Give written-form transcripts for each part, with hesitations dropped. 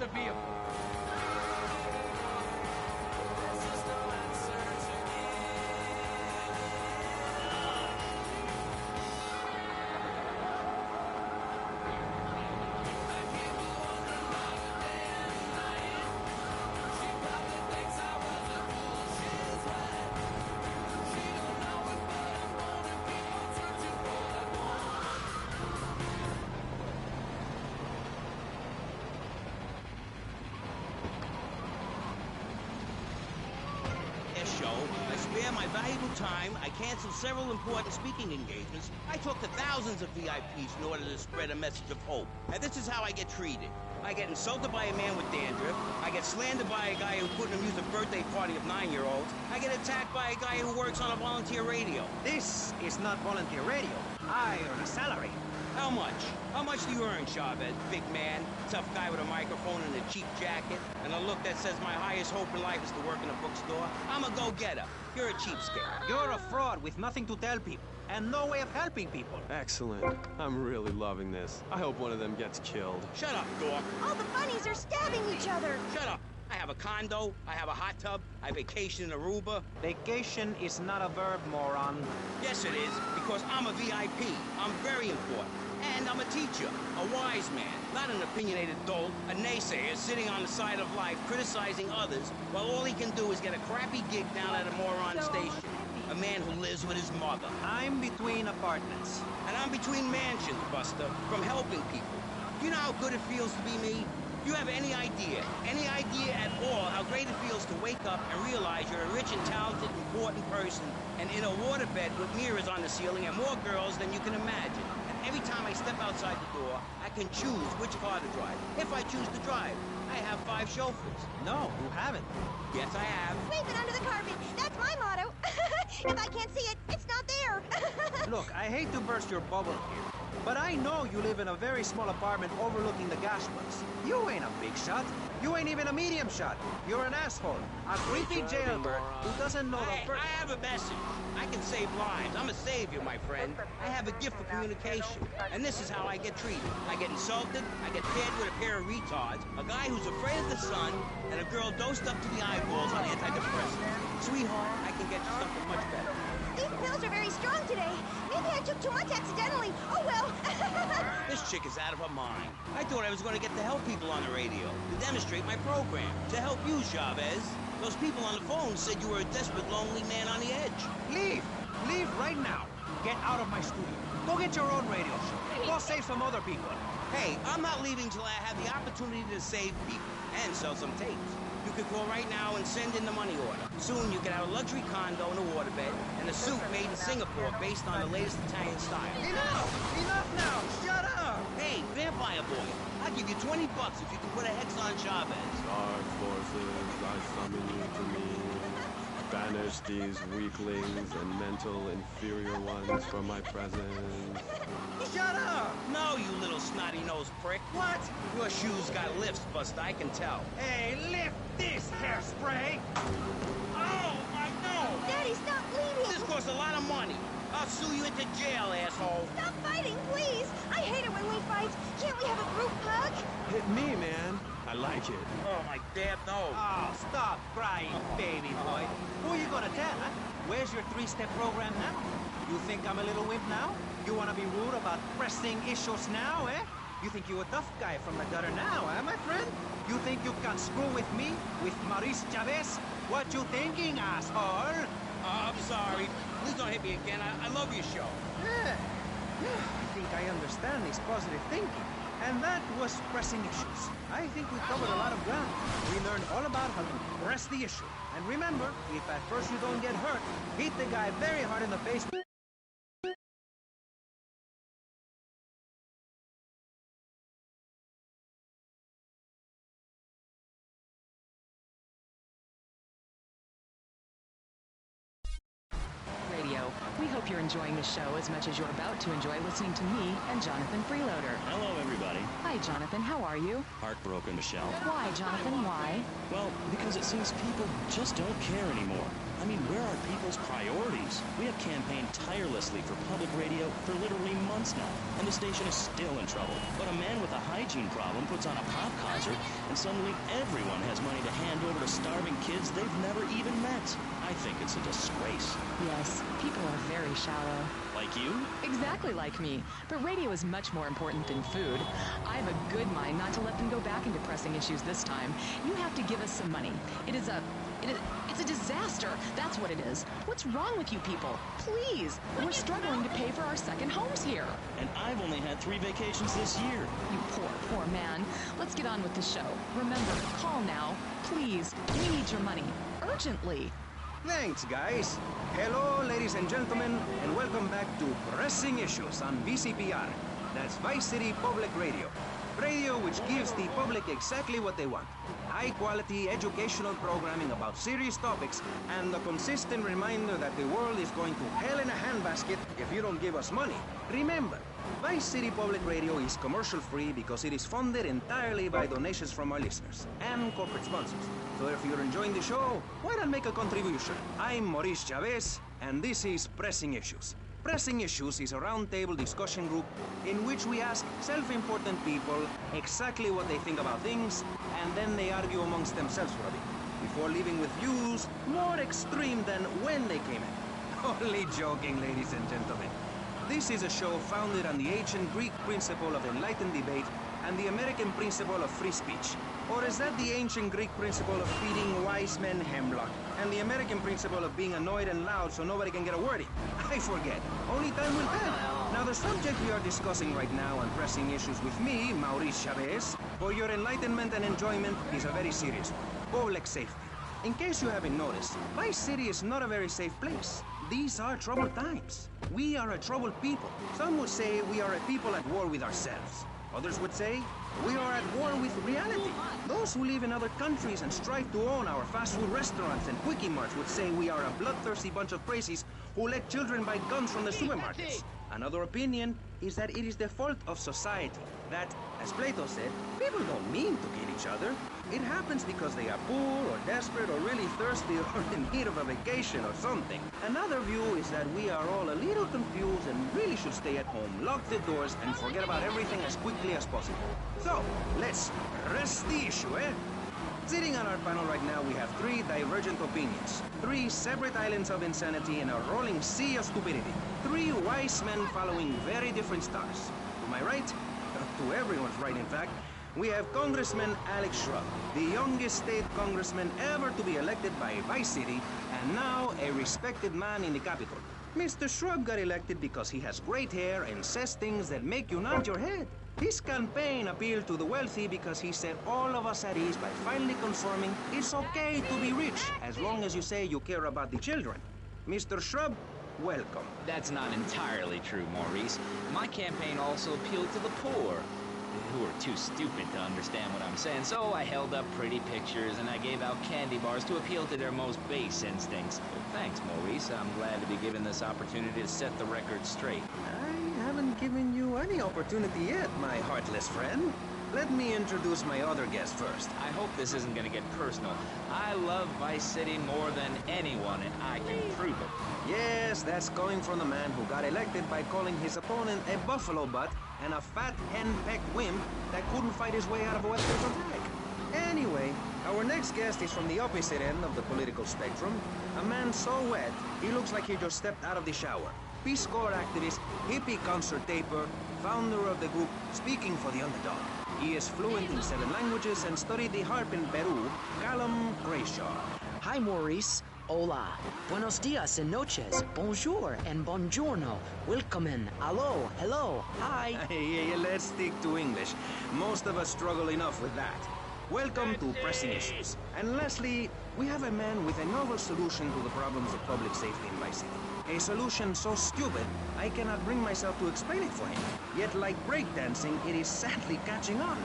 the vehicle. Show. I spare my valuable time. I cancel several important speaking engagements. I talk to thousands of VIPs in order to spread a message of hope. And this is how I get treated. I get insulted by a man with dandruff. I get slandered by a guy who couldn't amuse a birthday party of 9-year-olds. I get attacked by a guy who works on a volunteer radio. This is not volunteer radio. I earn a salary. How much? How much do you earn, Chavez? Big man, tough guy with a microphone and a cheap jacket, and a look that says my highest hope in life is to work in a bookstore? I'm a go-getter. You're a cheapskate. You're a fraud with nothing to tell people, and no way of helping people. Excellent. I'm really loving this. I hope one of them gets killed. Shut up, dork. All the bunnies are stabbing each other. Shut up. I have a condo, I have a hot tub, I vacation in Aruba. Vacation is not a verb, moron. Yes, it is, because I'm a VIP. I'm very important. And I'm a teacher, a wise man, not an opinionated dolt, a naysayer sitting on the side of life criticizing others while all he can do is get a crappy gig down at a moron station. A man who lives with his mother. I'm between apartments. And I'm between mansions, Buster, from helping people. Do you know how good it feels to be me? Do you have any idea at all how great it feels to wake up and realize you're a rich and talented, important person and in a waterbed with mirrors on the ceiling and more girls than you can imagine? And every time I step outside the door, I can choose which car to drive. If I choose to drive, I have 5 chauffeurs. No, you haven't. Yes, I have. Sweep it under the carpet. That's my motto. If I can't see it, it's not there. Look, I hate to burst your bubble here, but I know you live in a very small apartment overlooking the gas wells. You ain't a big shot. You ain't even a medium shot. You're an asshole. A creepy jailbird who doesn't know the first... I have a message. I can save lives. I'm a savior, my friend. I have a gift for communication. And this is how I get treated. I get insulted, I get paired with a pair of retards, a guy who's afraid of the sun, and a girl dosed up to the eyeballs on antidepressants. Sweetheart, I can get you something much better. These pills are very strong today. Maybe I took too much accidentally. Oh, well. This chick is out of her mind. I thought I was going to get to help people on the radio, to demonstrate my program, to help you, Chavez. Those people on the phone said you were a desperate, lonely man on the edge. Leave! Leave right now! Get out of my studio. Go get your own radio show. Go save some other people. Hey, I'm not leaving till I have the opportunity to save people and sell some tapes. You can call right now and send in the money order. Soon you can have a luxury condo and a waterbed and a suit made in Singapore based on the latest Italian style. Enough! Enough now! Shut up! Hey, Vampire Boy, I'll give you $20 if you can put a hex on Chavez. Dark forces, I summon you to me. Banish these weaklings and mental inferior ones from my presence. Shut up! No, you little snotty-nosed prick. What? Your shoes got lifts, Buster, I can tell. Hey, lift this hairspray! Oh, my nose! Daddy, stop bleeding. This costs a lot of money. I'll sue you into jail, asshole. Stop fighting, please. I hate it when we fight. Can't we have a group hug? Hit me, man. I like it. Oh, my damn nose. Oh, stop crying, baby boy. Who are you gonna tell, huh? Where's your 3-step program now? You think I'm a little wimp now? You wanna be rude about pressing issues now, eh? You think you're a tough guy from the gutter now, eh, my friend? You think you can screw with me? With Maurice Chavez? What you thinking, asshole? I'm sorry. Please don't hit me again. I love your show. Yeah, I think I understand this positive thinking. And that was pressing issues. I think we covered a lot of ground. We learned all about how to press the issue. And remember, if at first you don't get hurt, hit the guy very hard in the face. Radio. We hope you're enjoying the show as much as you're about to enjoy listening to me and Jonathan Freeloader. Hello, everybody. Hi, Jonathan. How are you? Heartbroken, Michelle. Why, Jonathan? Why? Well, because it seems people just don't care anymore. I mean, where are people's priorities? We have campaigned tirelessly for public radio for literally months now, and the station is still in trouble. But a man with a hygiene problem puts on a pop concert, and suddenly everyone has money to hand over to starving kids they've never even met. I think it's a disgrace. Yes, people are very shallow. Like you? Exactly like me. But radio is much more important than food. I have a good mind not to let them go back into pressing issues this time. You have to give us some money. It's a disaster. That's what it is. What's wrong with you people? Please. We're struggling to pay for our second homes here. And I've only had 3 vacations this year. You poor man. Let's get on with the show. Remember, call now. Please. We need your money. Urgently. Thanks, guys. Hello, ladies and gentlemen, and welcome back to Pressing Issues on VCPR. That's Vice City Public Radio. Radio which gives the public exactly what they want. High-quality educational programming about serious topics and the consistent reminder that the world is going to hell in a handbasket if you don't give us money. Remember, Vice City Public Radio is commercial-free because it is funded entirely by donations from our listeners and corporate sponsors. So if you're enjoying the show, why not make a contribution? I'm Maurice Chavez, and this is Pressing Issues. Pressing Issues is a roundtable discussion group in which we ask self-important people exactly what they think about things, and then they argue amongst themselves for a bit, before leaving with views more extreme than when they came in. Only joking, ladies and gentlemen. This is a show founded on the ancient Greek principle of enlightened debate and the American principle of free speech. Or is that the ancient Greek principle of feeding wise men hemlock and the American principle of being annoyed and loud so nobody can get a word in? I forget. Only time will tell. Now, the subject we are discussing right now on Pressing Issues with me, Maurice Chavez, for your enlightenment and enjoyment is a very serious one. Public safety. In case you haven't noticed, Vice City is not a very safe place. These are troubled times. We are a troubled people. Some would say we are a people at war with ourselves. Others would say we are at war with reality. Those who live in other countries and strive to own our fast food restaurants and quickie marts would say we are a bloodthirsty bunch of crazies who let children buy guns from the supermarkets. Another opinion is that it is the fault of society. That, as Plato said, people don't mean to kill each other. It happens because they are poor or desperate or really thirsty or in need of a vacation or something. Another view is that we are all a little confused and really should stay at home, lock the doors, and forget about everything as quickly as possible. So, let's press the issue, eh? Sitting on our panel right now, we have 3 divergent opinions. 3 separate islands of insanity in a rolling sea of stupidity. 3 wise men following very different stars. To my right, to everyone's right in fact, we have Congressman Alex Shrub, the youngest state congressman ever to be elected by Vice City, and now a respected man in the Capitol. Mr. Shrub got elected because he has great hair and says things that make you nod your head. His campaign appealed to the wealthy because he set all of us at ease by finally confirming it's okay to be rich as long as you say you care about the children. Mr. Shrub, welcome. That's not entirely true, Maurice. My campaign also appealed to the poor, who are too stupid to understand what I'm saying, so I held up pretty pictures and I gave out candy bars to appeal to their most base instincts. Thanks, Maurice. I'm glad to be given this opportunity to set the record straight. I haven't given you any opportunity yet, my heartless friend. Let me introduce my other guest first. I hope this isn't going to get personal. I love Vice City more than anyone, and I can prove it. Yes, that's coming from the man who got elected by calling his opponent a buffalo butt and a fat hen-pecked wimp that couldn't fight his way out of a Western attack. Anyway, our next guest is from the opposite end of the political spectrum. A man so wet, he looks like he just stepped out of the shower. Peace Corps activist, hippie concert taper, founder of the group Speaking for the Underdog. He is fluent in 7 languages and studied the harp in Peru, Callum Grayshaw. Hi, Maurice. Hola. Buenos dias and noches. Bonjour and buongiorno. Welcome in. Hello. Hello. Hi. Hey, let's stick to English. Most of us struggle enough with that. Welcome to Pressing Issues. And lastly, we have a man with a novel solution to the problems of public safety in Vice City. A solution so stupid, I cannot bring myself to explain it for him. Yet like breakdancing, it is sadly catching on.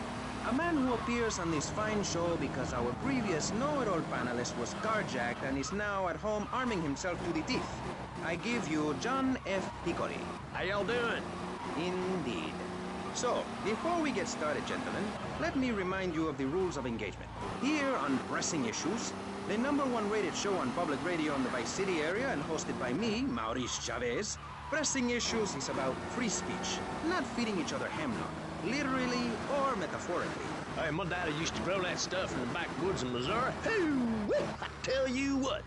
A man who appears on this fine show because our previous know-it-all panelist was carjacked and is now at home arming himself to the teeth. I give you John F. Hickory. How y'all doing? Indeed. So, before we get started, gentlemen, let me remind you of the rules of engagement. Here on Pressing Issues, the #1 rated show on public radio in the Vice City area and hosted by me, Maurice Chavez, Pressing Issues is about free speech, not feeding each other hemlock, literally or metaphorically. Hey, my daddy used to grow that stuff in the backwoods of Missouri. Hoo-wee! I tell you what.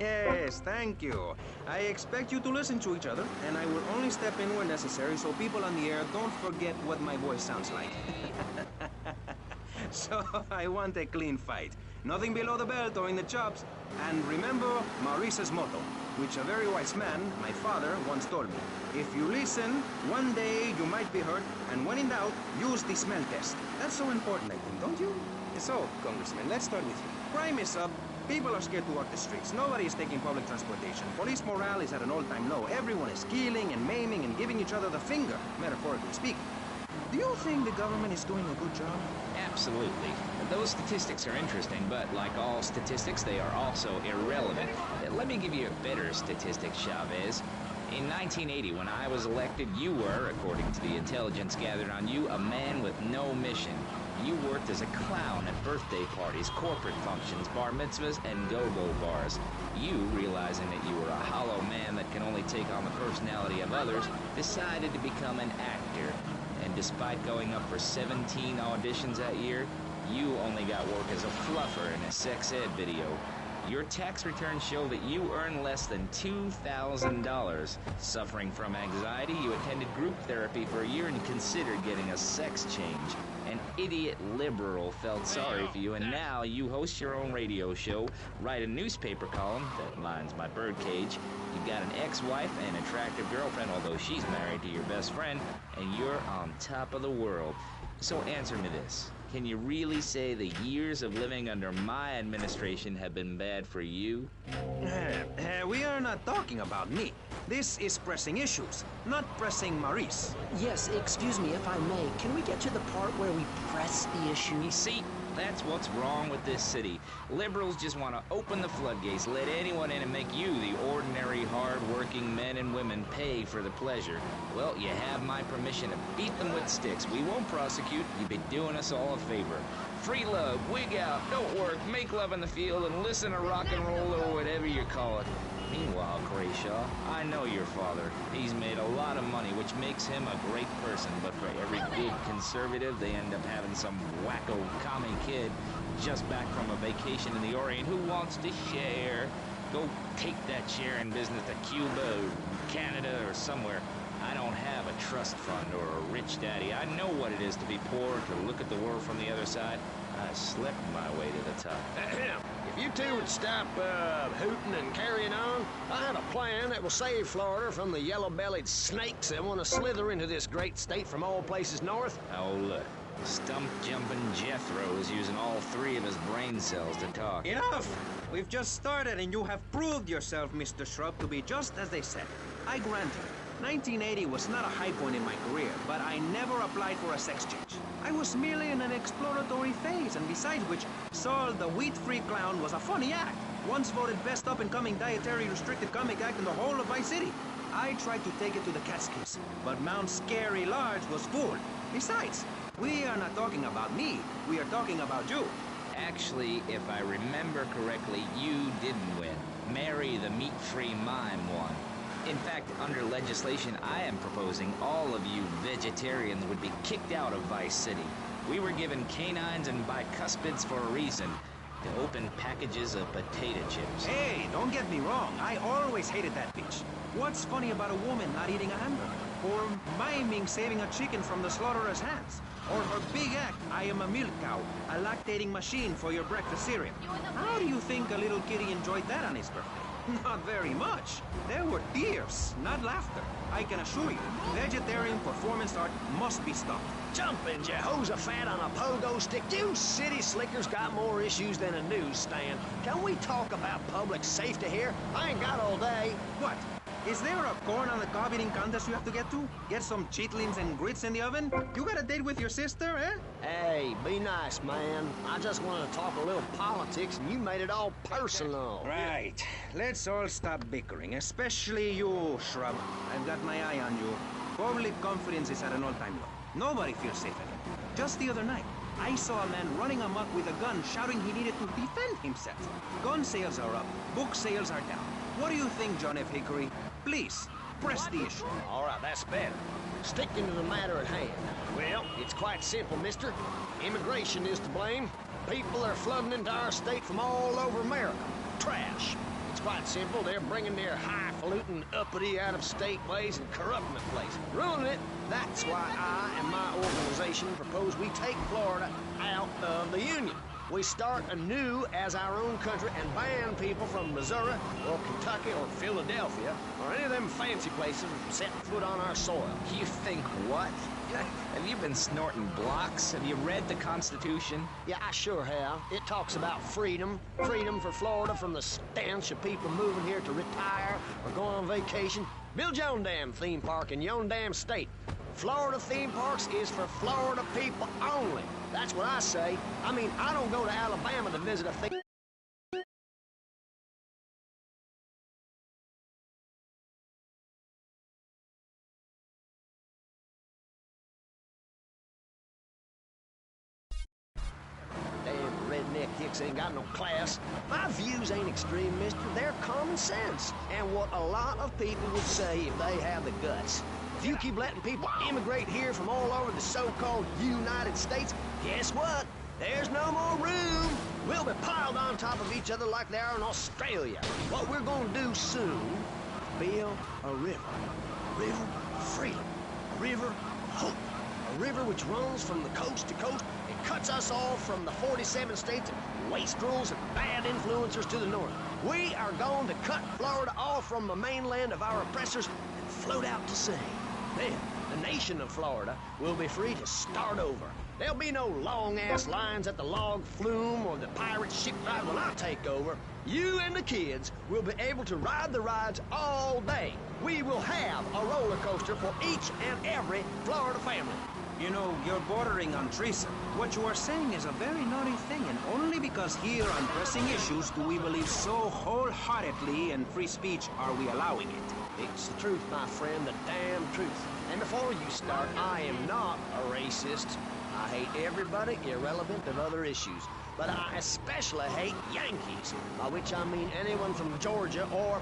Yes, thank you. I expect you to listen to each other, and I will only step in where necessary so people on the air don't forget what my voice sounds like. So, I want a clean fight. Nothing below the belt or in the chops. And remember Maurice's motto, which a very wise man, my father, once told me. If you listen, one day you might be hurt, and when in doubt, use the smell test. That's so important, I think, don't you? So, Congressman, let's start with you. Crime is up. People are scared to walk the streets. Nobody is taking public transportation. Police morale is at an all-time low. Everyone is killing and maiming and giving each other the finger, metaphorically speaking. Do you think the government is doing a good job? Absolutely. Those statistics are interesting, but like all statistics, they are also irrelevant. Let me give you a better statistic, Chavez. In 1980, when I was elected, you were, according to the intelligence gathered on you, a man with no mission. You worked as a clown at birthday parties, corporate functions, bar mitzvahs, and go-go bars. You, realizing that you were a hollow man that can only take on the personality of others, decided to become an actor. And despite going up for 17 auditions that year, you only got work as a fluffer in a sex ed video. Your tax returns show that you earn less than $2,000. Suffering from anxiety, you attended group therapy for a year and considered getting a sex change. An idiot liberal felt sorry for you, and now you host your own radio show, write a newspaper column that lines my birdcage. You've got an ex-wife and attractive girlfriend, although she's married to your best friend, and you're on top of the world. So answer me this. Can you really say the years of living under my administration have been bad for you? We are not talking about me. This is Pressing Issues, not Pressing Maurice. Yes, excuse me if I may. Can we get to the part where we press the issue? You see, that's what's wrong with this city. Liberals just want to open the floodgates, let anyone in and make you, the ordinary, hard-working men and women, pay for the pleasure. Well, you have my permission to beat them with sticks. We won't prosecute. You'd be doing us all a favor. Free love, wig out, don't work, make love in the field, and listen to rock and roll or whatever you call it. Meanwhile, Grayshaw, I know your father. He's made a lot of money, which makes him a great person, but for every good conservative, they end up having some wacko commie kid just back from a vacation in the Orient who wants to share. Go take that share in business to Cuba or Canada or somewhere. I don't have a trust fund or a rich daddy. I know what it is to be poor, to look at the world from the other side. I slept my way to the top. If you two would stop hooting and carrying on, I have a plan that will save Florida from the yellow-bellied snakes that want to slither into this great state from all places north. Oh, look. Stump-jumping Jethro is using all 3 of his brain cells to talk. Enough! We've just started and you have proved yourself, Mr. Shrub, to be just as they said. I grant you, 1980 was not a high point in my career, but I never applied for a sex change. I was merely in an exploratory phase, and besides which, Saul the wheat-free clown was a funny act. Once voted best up-and-coming dietary restricted comic act in the whole of Vice City. I tried to take it to the Catskills, but Mount Scary Large was full. Besides, we are not talking about me, we are talking about you. Actually, if I remember correctly, you didn't win. Mary the meat-free mime won. In fact, under legislation I am proposing, all of you vegetarians would be kicked out of Vice City. We were given canines and bicuspids for a reason. To open packages of potato chips. Hey, don't get me wrong. I always hated that bitch. What's funny about a woman not eating a hamburger? Or miming saving a chicken from the slaughtherer's hands? Or her big act, I am a milk cow, a lactating machine for your breakfast cereal. How do you think a little kitty enjoyed that on his birthday? Not very much. There were tears, not laughter. I can assure you, vegetarian performance art must be stopped. Jumping Jehoshaphat on a pogo stick. You city slickers got more issues than a newsstand. Can we talk about public safety here? I ain't got all day. What? Is there a corn on the cob eating contest you have to get to? Get some chitlins and grits in the oven? You got a date with your sister, eh? Hey, be nice, man. I just wanted to talk a little politics, and you made it all personal. Right. Let's all stop bickering, especially you, Shrub. I've got my eye on you. Public confidence is at an all-time low. Nobody feels safe anymore. Just the other night, I saw a man running amok with a gun, shouting he needed to defend himself. Gun sales are up. Book sales are down. What do you think, John F. Hickory? Please, press the issue. All right, that's better. Sticking to the matter at hand. Well, it's quite simple, mister. Immigration is to blame. People are flooding into our state from all over America. Trash. It's quite simple. They're bringing their highfalutin, uppity, out-of-state ways and corrupting the place. Ruining it. That's why I and my organization propose we take Florida out of the Union. We start anew as our own country and ban people from Missouri or Kentucky or Philadelphia or any of them fancy places from setting foot on our soil. You think what? Have you been snorting blocks? Have you read the Constitution? Yeah, I sure have. It talks about freedom. Freedom for Florida from the stench of people moving here to retire or go on vacation. Build your own damn theme park in your own damn state. Florida theme parks is for Florida people only. That's what I say. I mean, I don't go to Alabama to visit a theme. Damn redneck hicks ain't got no class. My views ain't extreme, mister. They're common sense. And what a lot of people would say if they have the guts. If you keep letting people immigrate here from all over the so-called United States, guess what? There's no more room. We'll be piled on top of each other like they are in Australia. What we're gonna do soon is build a river. A river of freedom. A river of hope. A river which runs from the coast to coast and cuts us off from the 47 states and wastrels and bad influencers to the north. We are going to cut Florida off from the mainland of our oppressors and float out to sea. Then, the nation of Florida will be free to start over. There'll be no long-ass lines at the log flume or the pirate shipwright when I take over. You and the kids will be able to ride the rides all day. We will have a roller coaster for each and every Florida family. You know, you're bordering on treason. What you are saying is a very naughty thing, and only because here on pressing issues do we believe so wholeheartedly in free speech are we allowing it. It's the truth, my friend, the damn truth. And before you start, I am not a racist. I hate everybody, irrelevant of other issues. But I especially hate Yankees, by which I mean anyone from Georgia or...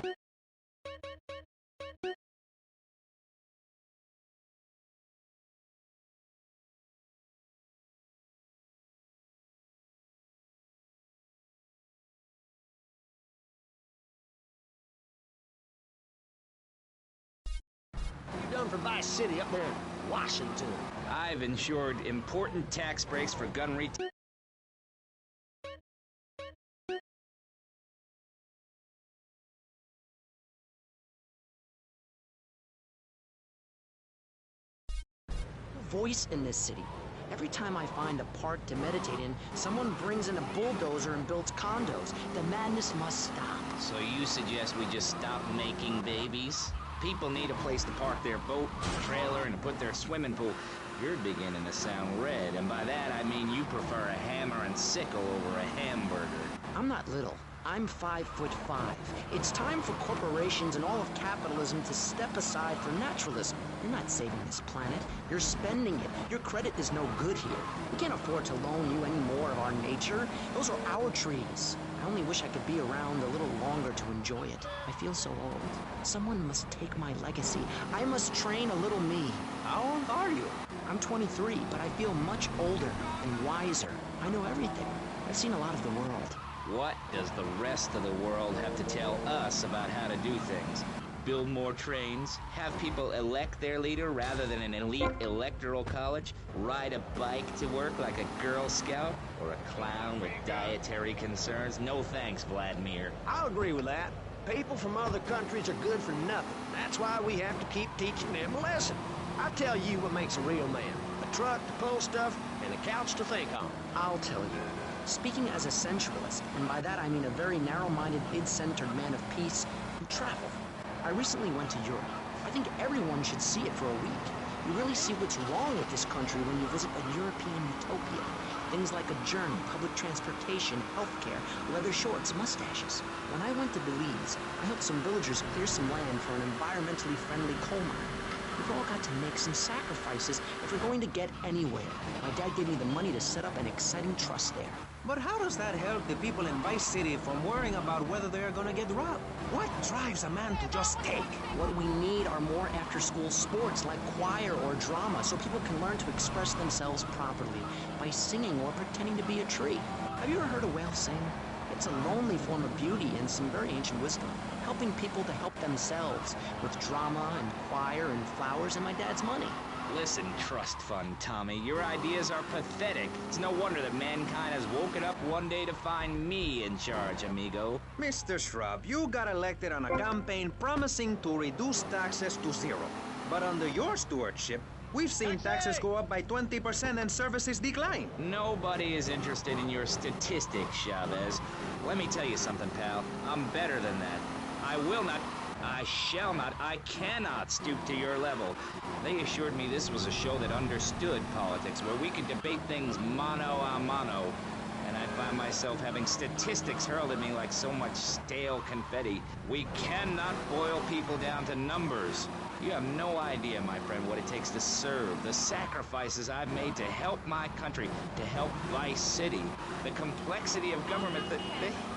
done for Vice City up there in Washington. I've ensured important tax breaks for gun retail. Voice in this city. Every time I find a park to meditate in, someone brings in a bulldozer and builds condos. The madness must stop. So you suggest we just stop making babies? People need a place to park their boat, trailer, and to put their swimming pool. You're beginning to sound red, and by that I mean you prefer a hammer and sickle over a hamburger. I'm not little. I'm 5'5". It's time for corporations and all of capitalism to step aside for naturalism. You're not saving this planet. You're spending it. Your credit is no good here. We can't afford to loan you any more of our nature. Those are our trees. I only wish I could be around a little longer to enjoy it. I feel so old. Someone must take my legacy. I must train a little me. How old are you? I'm 23, but I feel much older and wiser. I know everything. I've seen a lot of the world. What does the rest of the world have to tell us about how to do things? Build more trains? Have people elect their leader rather than an elite electoral college? Ride a bike to work like a Girl Scout? Or a clown with dietary concerns? No thanks, Vladimir. I'll agree with that. People from other countries are good for nothing. That's why we have to keep teaching them a lesson. I tell you what makes a real man. A truck to pull stuff and a couch to think on. I'll tell you. Speaking as a sensualist, and by that I mean a very narrow-minded, id-centered man of peace who traveled. I recently went to Europe. I think everyone should see it for a week. You really see what's wrong with this country when you visit a European utopia. Things like a journey, public transportation, healthcare, leather shorts, mustaches. When I went to Belize, I helped some villagers clear some land for an environmentally friendly coal mine. We've all got to make some sacrifices if we're going to get anywhere. My dad gave me the money to set up an exciting trust there. But how does that help the people in Vice City from worrying about whether they're gonna get robbed? What drives a man to just take? What we need are more after-school sports like choir or drama so people can learn to express themselves properly by singing or pretending to be a tree. Have you ever heard a whale sing? It's a lonely form of beauty and some very ancient wisdom, helping people to help themselves with drama and choir and flowers and my dad's money. Listen, trust fund Tommy, your ideas are pathetic. It's no wonder that mankind has woken up one day to find me in charge, amigo. Mr. Shrub, you got elected on a campaign promising to reduce taxes to zero. But under your stewardship, we've seen taxes go up by 20% and services decline. Nobody is interested in your statistics, Chavez. Let me tell you something, pal. I'm better than that. I will not, I shall not, I cannot stoop to your level. They assured me this was a show that understood politics, where we could debate things mano a mano. And I find myself having statistics hurled at me like so much stale confetti. We cannot boil people down to numbers. You have no idea, my friend, what it takes to serve, the sacrifices I've made to help my country, to help Vice City, the complexity of government, the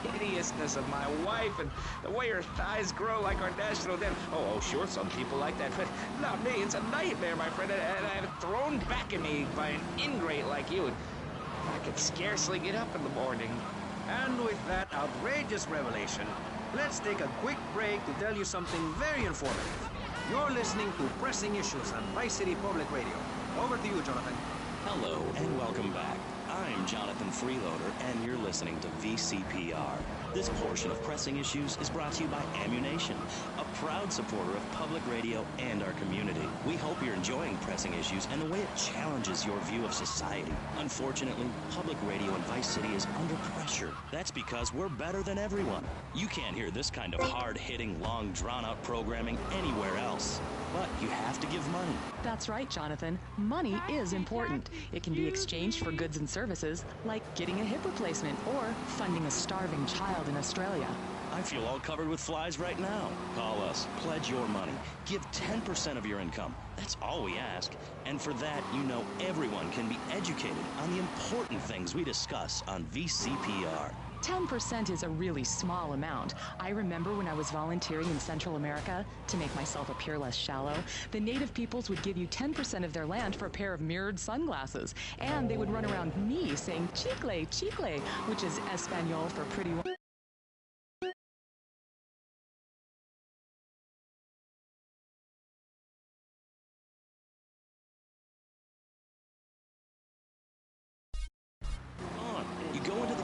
hideousness of my wife, and the way her thighs grow like our national debt. Oh, sure, some people like that, but not me. It's a nightmare, my friend, and I have it thrown back at me by an ingrate like you. I could scarcely get up in the morning. And with that outrageous revelation, let's take a quick break to tell you something very informative. You're listening to Pressing Issues on Vice City Public Radio. Over to you, Jonathan. Hello, and welcome back. I'm Jonathan Freeloader, and you're listening to VCPR. This portion of Pressing Issues is brought to you by Ammunation, a proud supporter of public radio and our community. We hope you're enjoying Pressing Issues and the way it challenges your view of society. Unfortunately, public radio in Vice City is under pressure. That's because we're better than everyone. You can't hear this kind of hard-hitting, long, drawn-out programming anywhere else. But you have to give money. That's right, Jonathan. Money is important. It can be exchanged for goods and services, like getting a hip replacement or funding a starving child in Australia. I feel all covered with flies right now. Call us. Pledge your money. Give 10% of your income. That's all we ask. And for that, you know everyone can be educated on the important things we discuss on VCPR. 10% is a really small amount. I remember when I was volunteering in Central America, to make myself appear less shallow, the native peoples would give you 10% of their land for a pair of mirrored sunglasses. And they would run around me saying, chicle, chicle, which is Espanol for pretty woman.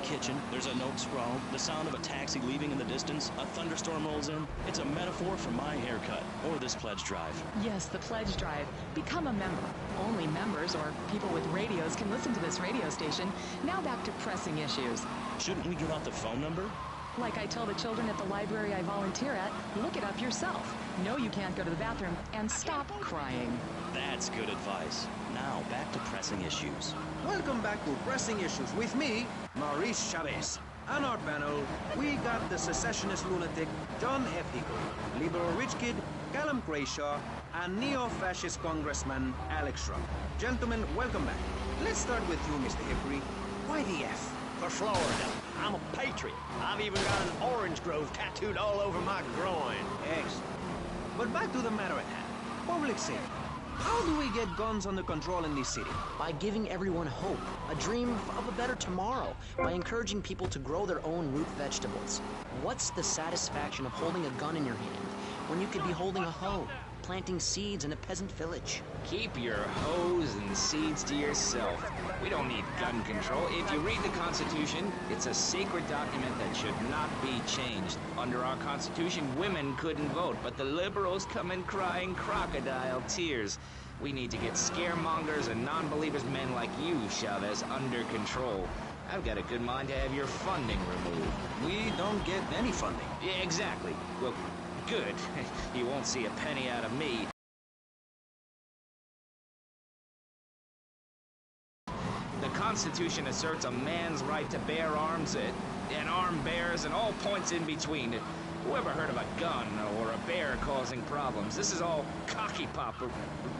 Kitchen, there's a note scrawled, the sound of a taxi leaving in the distance, a thunderstorm rolls in. It's a metaphor for my haircut, or this pledge drive. Yes, the pledge drive. Become a member. Only members or people with radios can listen to this radio station. Now back to Pressing Issues. Shouldn't we give out the phone number? Like I tell the children at the library I volunteer at, look it up yourself. No, you can't go to the bathroom, and stop crying. That's good advice. Now, back to Pressing Issues. Welcome back to Pressing Issues with me, Maurice Chavez. On our panel, we got the secessionist lunatic John F. Hickory, liberal rich kid Callum Crayshaw, and neo-fascist congressman Alex Shrub. Gentlemen, welcome back. Let's start with you, Mr. Hickory. Why the F? For Florida. I'm a patriot. I've even got an orange grove tattooed all over my groin. Excellent. But back to the matter at hand. Public safety. How do we get guns under control in this city? By giving everyone hope, a dream of a better tomorrow, by encouraging people to grow their own root vegetables. What's the satisfaction of holding a gun in your hand when you could be holding a hoe, planting seeds in a peasant village? Keep your hoes and seeds to yourself. We don't need gun control. If you read the Constitution, it's a sacred document that should not be changed. Under our Constitution, women couldn't vote, but the liberals come in crying crocodile tears. We need to get scaremongers and non-believers, men like you, Chavez, under control. I've got a good mind to have your funding removed. We don't get any funding. Yeah, exactly. Well, Good. You won't see a penny out of me. The Constitution asserts a man's right to bear arms and armed bears and all points in between. Who ever heard of a gun or a bear causing problems? This is all cocky pop or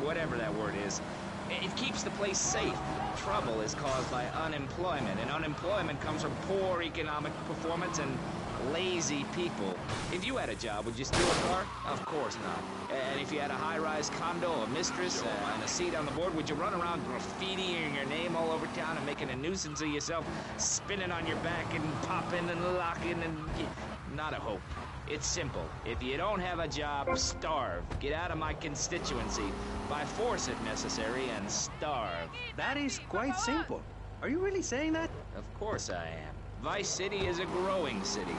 whatever that word is. It keeps the place safe. Trouble is caused by unemployment, and unemployment comes from poor economic performance and lazy people. If you had a job, would you steal a car? Of course not. And if you had a high-rise condo, a mistress, and a seat on the board, would you run around graffitiing your name all over town and making a nuisance of yourself, spinning on your back and popping and locking and... Not a hope. It's simple. If you don't have a job, starve. Get out of my constituency. By force if necessary, and starve. That is quite simple. Are you really saying that? Of course I am. Vice City is a growing city.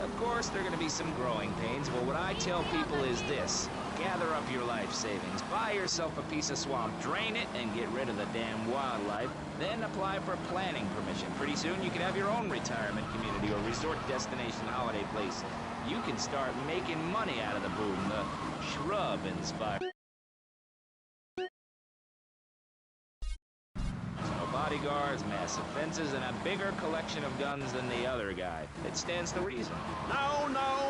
Of course, there are going to be some growing pains, but what I tell people is this. Gather up your life savings, buy yourself a piece of swamp, drain it, and get rid of the damn wildlife. Then apply for planning permission. Pretty soon, you can have your own retirement community or resort destination holiday place. You can start making money out of the boom, the shrub-inspired. No bodyguards, massive fences, and a bigger collection of guns than the other guy. It stands to reason. No, no,